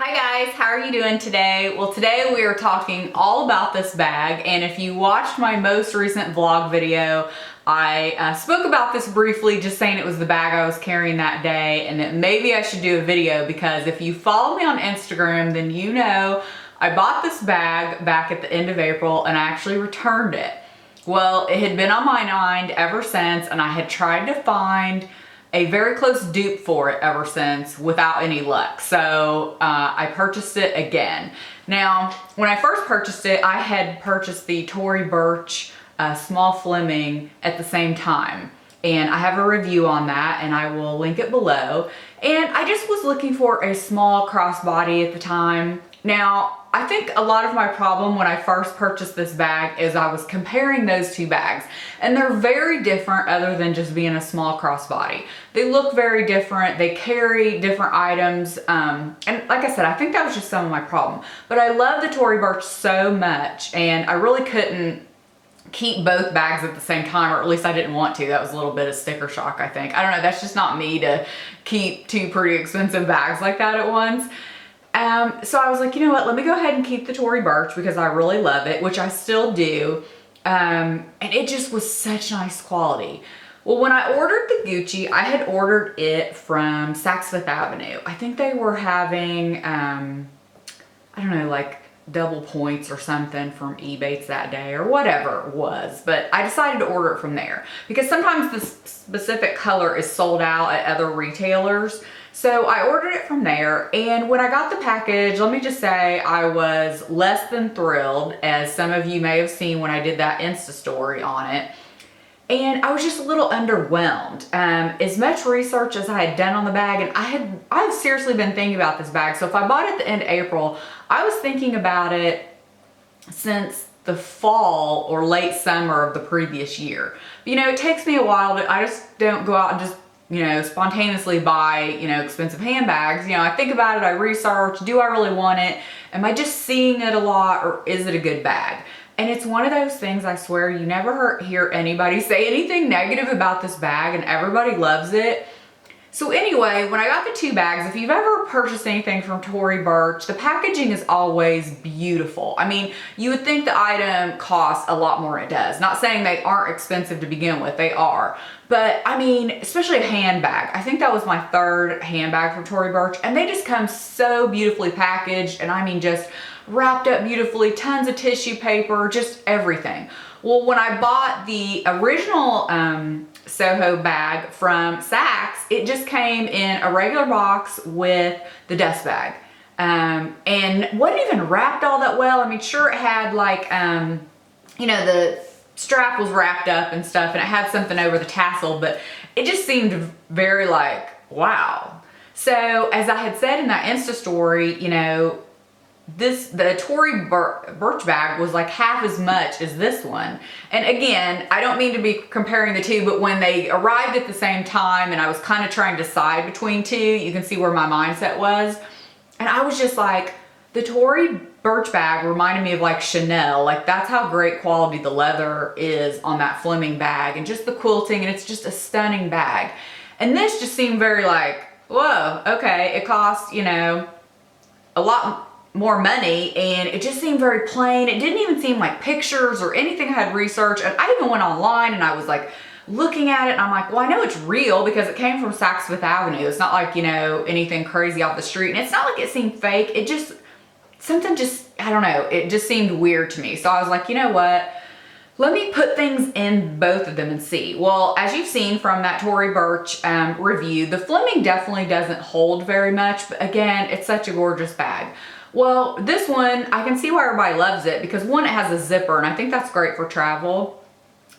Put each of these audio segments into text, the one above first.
Hi guys, how are you doing today? Well, today we are talking all about this bag, and if you watched my most recent vlog video, I spoke about this briefly, just saying it was the bag I was carrying that day and that maybe I should do a video, because if you follow me on Instagram, then you know I bought this bag back at the end of April and I actually returned it. Well, it had been on my mind ever since, and I had tried to find a very close dupe for it ever since without any luck. So I purchased it again. Now, when I first purchased it, I had purchased the Tory Burch Small Fleming at the same time. And I have a review on that and I will link it below. And I just was looking for a small crossbody at the time. Now, I think a lot of my problem when I first purchased this bag is I was comparing those two bags, and they're very different other than just being a small crossbody. They look very different, they carry different items, and like I said, I think that was just some of my problem. But I love the Tory Burch so much, and I really couldn't keep both bags at the same time, or at least I didn't want to. That was a little bit of sticker shock, I think. I don't know, that's just not me to keep two pretty expensive bags like that at once. So I was like, you know what, let me go ahead and keep the Tory Burch because I really love it, which I still do. And it just was such nice quality. Well, when I ordered the Gucci, I had ordered it from Saks Fifth Avenue. I think they were having, I don't know, like double points or something from Ebates that day or whatever it was. But I decided to order it from there because sometimes the specific color is sold out at other retailers. So I ordered it from there, and when I got the package, let me just say I was less than thrilled, as some of you may have seen when I did that Insta story on it. And I was just a little underwhelmed. As much research as I had done on the bag, and I've seriously been thinking about this bag. So if I bought it at the end of April, I was thinking about it since the fall or late summer of the previous year. You know, it takes me a while I just don't go out and just, you know, spontaneously buy, you know, expensive handbags. You know, I think about it, I research, do I really want it? Am I just seeing it a lot, or is it a good bag? And it's one of those things, I swear, you never hear anybody say anything negative about this bag, and everybody loves it. So anyway, when I got the two bags, if you've ever purchased anything from Tory Burch, the packaging is always beautiful. I mean, you would think the item costs a lot more, it does. Not saying they aren't expensive to begin with, they are. But I mean, especially a handbag. I think that was my third handbag from Tory Burch, and they just come so beautifully packaged, and I mean just wrapped up beautifully, tons of tissue paper, just everything. Well, when I bought the original Soho bag from Saks, it just came in a regular box with the dust bag. And wasn't even wrapped all that well. I mean, sure, it had like, you know, the strap was wrapped up and stuff, and it had something over the tassel, but it just seemed very like, wow. So as I had said in that Insta story, you know, the Tory Burch bag was like half as much as this one. And again, I don't mean to be comparing the two, but when they arrived at the same time and I was kind of trying to decide between two, you can see where my mindset was. And I was just like, the Tory Burch bag reminded me of like Chanel. Like, that's how great quality the leather is on that Fleming bag, and just the quilting, and it's just a stunning bag. And this just seemed very like, whoa, okay, it costs, you know, a lot more money, and it just seemed very plain. It didn't even seem like pictures or anything I had researched. And I even went online and I was like looking at it, and I'm like, well, I know it's real because it came from Saks Fifth Avenue. It's not like, you know, anything crazy off the street, and it's not like it seemed fake. It just, something just, I don't know, it just seemed weird to me. So I was like, you know what? Let me put things in both of them and see. Well, as you've seen from that Tory Burch review, the Fleming definitely doesn't hold very much, but again, it's such a gorgeous bag. Well, this one, I can see why everybody loves it because one, it has a zipper, and I think that's great for travel,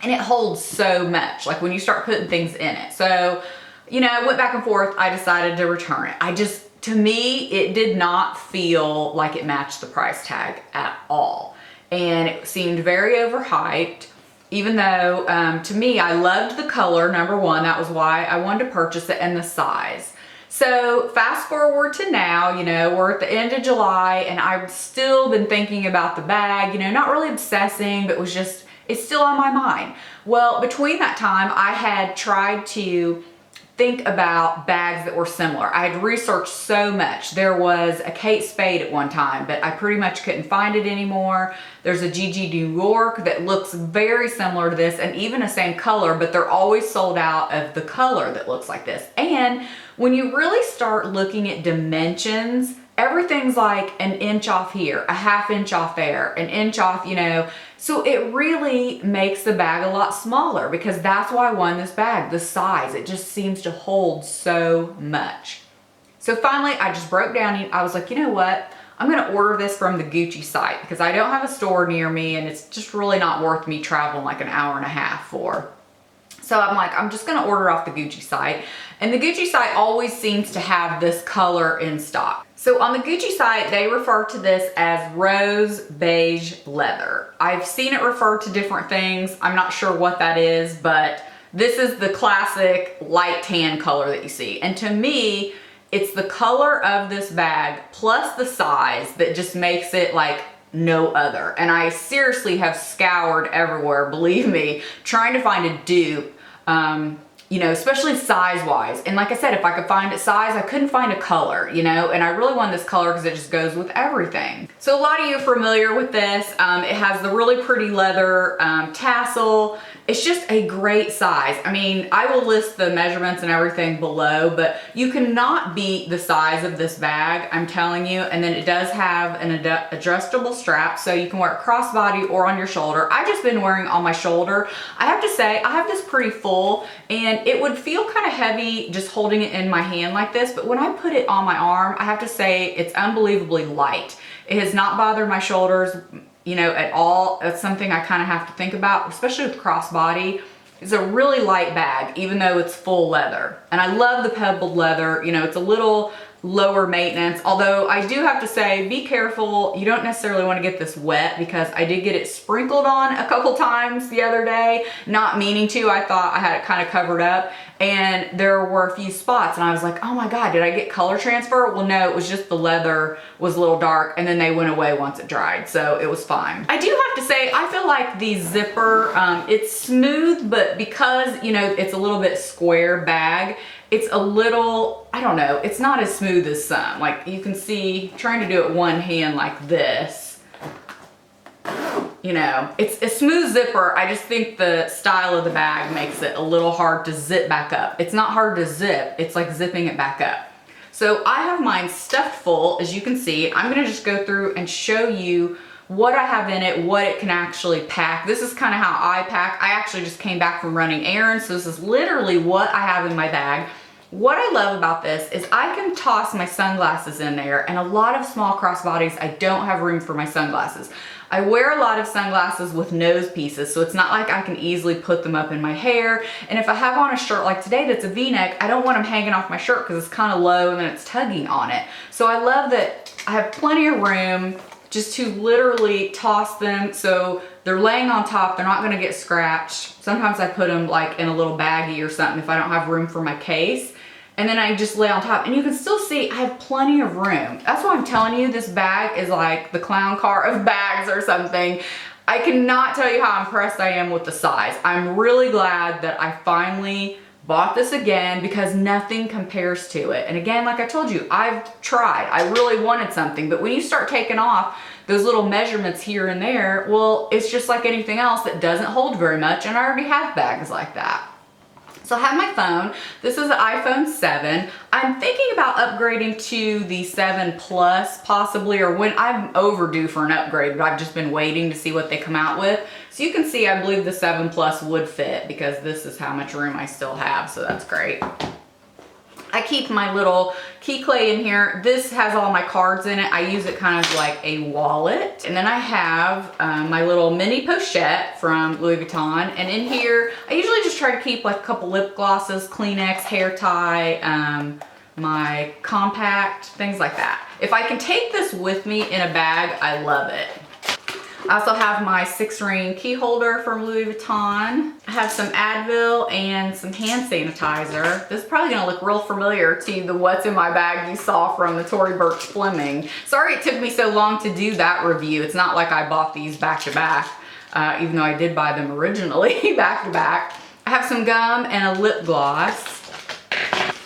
and it holds so much, like when you start putting things in it. So, you know, I went back and forth. I decided to return it. To me, it did not feel like it matched the price tag at all. And it seemed very overhyped, even though to me, I loved the color, number one. That was why I wanted to purchase it, and the size. So fast forward to now, you know, we're at the end of July, and I've still been thinking about the bag, you know, not really obsessing, but it's still on my mind. Well, between that time, I had tried to think about bags that were similar. I had researched so much. There was a Kate Spade at one time, but I pretty much couldn't find it anymore. There's a Gigi New York that looks very similar to this and even the same color, but they're always sold out of the color that looks like this. And when you really start looking at dimensions, everything's like an inch off here, a half inch off there, an inch off, you know. So it really makes the bag a lot smaller, because that's why I won this bag, the size. It just seems to hold so much. So finally, I just broke down and I was like, you know what? I'm gonna order this from the Gucci site because I don't have a store near me and it's just really not worth me traveling like an hour and a half for. So I'm like, I'm just gonna order off the Gucci site. And the Gucci site always seems to have this color in stock. So on the Gucci site, they refer to this as rose beige leather. I've seen it referred to different things. I'm not sure what that is, but this is the classic light tan color that you see. And to me, it's the color of this bag plus the size that just makes it like no other. And I seriously have scoured everywhere, believe me, trying to find a dupe, you know, especially size-wise. And like I said, if I could find a size, I couldn't find a color, you know, and I really want this color because it just goes with everything. So a lot of you are familiar with this. It has the really pretty leather tassel. It's just a great size. I mean, I will list the measurements and everything below, but you cannot beat the size of this bag, I'm telling you. And then it does have an adjustable strap, so you can wear it crossbody or on your shoulder. I've just been wearing on my shoulder. I have to say, I have this pretty full, and it would feel kind of heavy just holding it in my hand like this, but when I put it on my arm, I have to say it's unbelievably light. It has not bothered my shoulders, you know, at all. That's something I kind of have to think about, especially with crossbody. It's a really light bag, even though it's full leather. And I love the pebbled leather. You know, it's a little lower maintenance, although I do have to say, be careful. You don't necessarily want to get this wet, because I did get it sprinkled on a couple times the other day, not meaning to. I thought I had it kind of covered up, and there were a few spots and I was like, oh my God, did I get color transfer? Well, no, it was just the leather was a little dark, and then they went away once it dried, so it was fine. I do have to say, I feel like the zipper, it's smooth, but because, you know, it's a little bit square bag, it's a little, I don't know, it's not as smooth as some. Like you can see, trying to do it one hand like this, you know, it's a smooth zipper. I just think the style of the bag makes it a little hard to zip back up. It's not hard to zip, it's like zipping it back up. So I have mine stuffed full, as you can see. I'm gonna just go through and show you what I have in it, what it can actually pack. This is kind of how I pack. I actually just came back from running errands, so this is literally what I have in my bag. What I love about this is I can toss my sunglasses in there, and a lot of small crossbodies, I don't have room for my sunglasses. I wear a lot of sunglasses with nose pieces, so it's not like I can easily put them up in my hair. And if I have on a shirt like today that's a V-neck, I don't want them hanging off my shirt because it's kind of low and then it's tugging on it. So I love that I have plenty of room just to literally toss them, so they're laying on top, they're not gonna get scratched. Sometimes I put them like in a little baggie or something if I don't have room for my case, and then I just lay on top, and you can still see I have plenty of room. That's why I'm telling you, this bag is like the clown car of bags or something. I cannot tell you how impressed I am with the size. I'm really glad that I finally bought this again, because nothing compares to it. And again, like I told you, I've tried. I really wanted something, but when you start taking off those little measurements here and there, well, it's just like anything else that doesn't hold very much, and I already have bags like that. So I have my phone. This is the iPhone 7. I'm thinking about upgrading to the 7 Plus possibly, or when I'm overdue for an upgrade, but I've just been waiting to see what they come out with. So you can see, I believe the 7 Plus would fit, because this is how much room I still have, so that's great. I keep my little key clay in here. This has all my cards in it. I use it kind of like a wallet. And then I have my little mini pochette from Louis Vuitton. And in here, I usually just try to keep like a couple lip glosses, Kleenex, hair tie, my compact, things like that. If I can take this with me in a bag, I love it. I also have my 6-ring key holder from Louis Vuitton. I have some Advil and some hand sanitizer. This is probably gonna look real familiar to the what's in my bag you saw from the Tory Burch Fleming. Sorry it took me so long to do that review. It's not like I bought these back to back, even though I did buy them originally back to back. I have some gum and a lip gloss.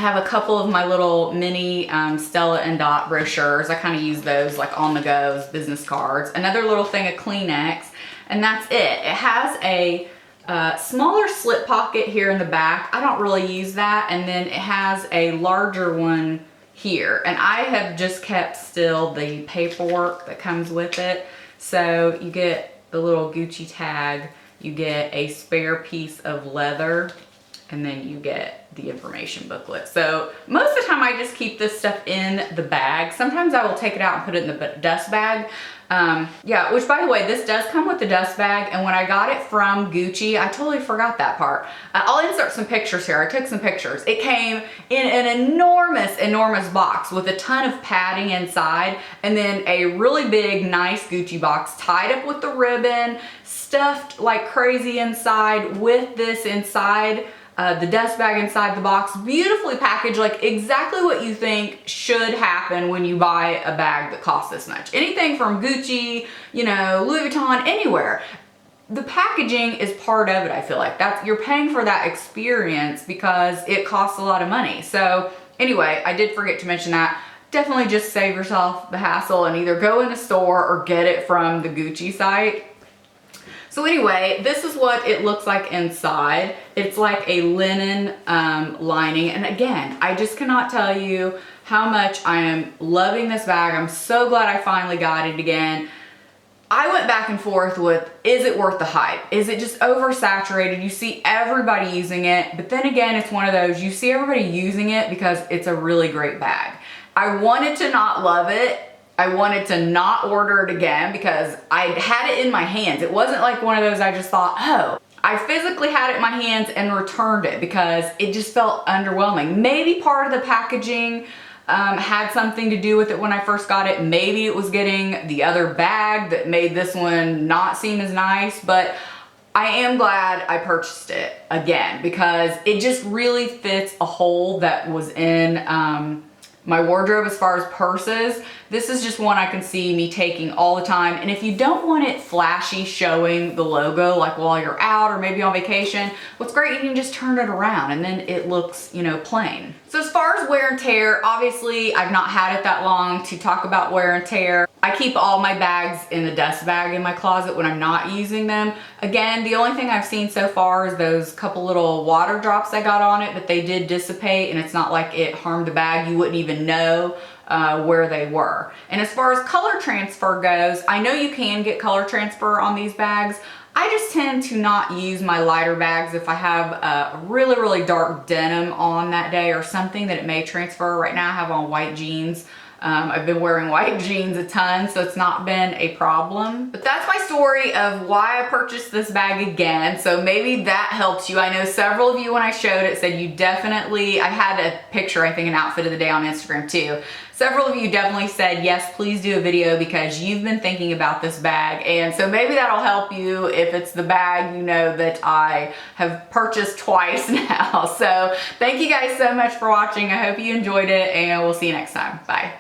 I have a couple of my little mini Stella and Dot brochures. I kind of use those like on the go as business cards. Another little thing of Kleenex, and that's it. It has a smaller slip pocket here in the back. I don't really use that. And then it has a larger one here. And I have just kept still the paperwork that comes with it. So you get the little Gucci tag, you get a spare piece of leather, and then you get the information booklet. So most of the time I just keep this stuff in the bag. Sometimes I will take it out and put it in the dust bag. Yeah, which by the way, this does come with the dust bag, and when I got it from Gucci, I totally forgot that part. I'll insert some pictures here. I took some pictures. It came in an enormous box with a ton of padding inside, and then a really big, nice Gucci box tied up with the ribbon, stuffed like crazy inside with this inside. The dust bag inside the box, beautifully packaged, like exactly what you think should happen when you buy a bag that costs this much. Anything from Gucci, you know, Louis Vuitton, anywhere. The packaging is part of it, I feel like. You're paying for that experience because it costs a lot of money. So anyway, I did forget to mention that. Definitely just save yourself the hassle and either go in a store or get it from the Gucci site. So anyway, this is what it looks like inside. It's like a linen lining. And again, I just cannot tell you how much I am loving this bag. I'm so glad I finally got it again. I went back and forth with, is it worth the hype? Is it just oversaturated? You see everybody using it, but then again, it's one of those, you see everybody using it because it's a really great bag. I wanted to not love it. I wanted to not order it again because I had it in my hands. It wasn't like one of those I just thought, oh. I physically had it in my hands and returned it because it just felt underwhelming. Maybe part of the packaging had something to do with it when I first got it. Maybe it was getting the other bag that made this one not seem as nice, but I am glad I purchased it again because it just really fits a hole that was in my wardrobe as far as purses. This is just one I can see me taking all the time. And if you don't want it flashy showing the logo like while you're out or maybe on vacation, what's great, you can just turn it around and then it looks, you know, plain. So as far as wear and tear, obviously I've not had it that long to talk about wear and tear. I keep all my bags in the dust bag in my closet when I'm not using them. Again, the only thing I've seen so far is those couple little water drops I got on it, but they did dissipate and it's not like it harmed the bag. You wouldn't even know where they were. And as far as color transfer goes, I know you can get color transfer on these bags. I just tend to not use my lighter bags if I have a really dark denim on that day or something that it may transfer. Right now I have on white jeans. I've been wearing white jeans a ton, so it's not been a problem. But that's my story of why I purchased this bag again. So maybe that helps you. I know several of you, when I showed it, said you definitely, I had a picture, I think an outfit of the day on Instagram too. Several of you definitely said, yes, please do a video because you've been thinking about this bag. And so maybe that'll help you if it's the bag you know that I have purchased twice now. So thank you guys so much for watching. I hope you enjoyed it and we'll see you next time. Bye.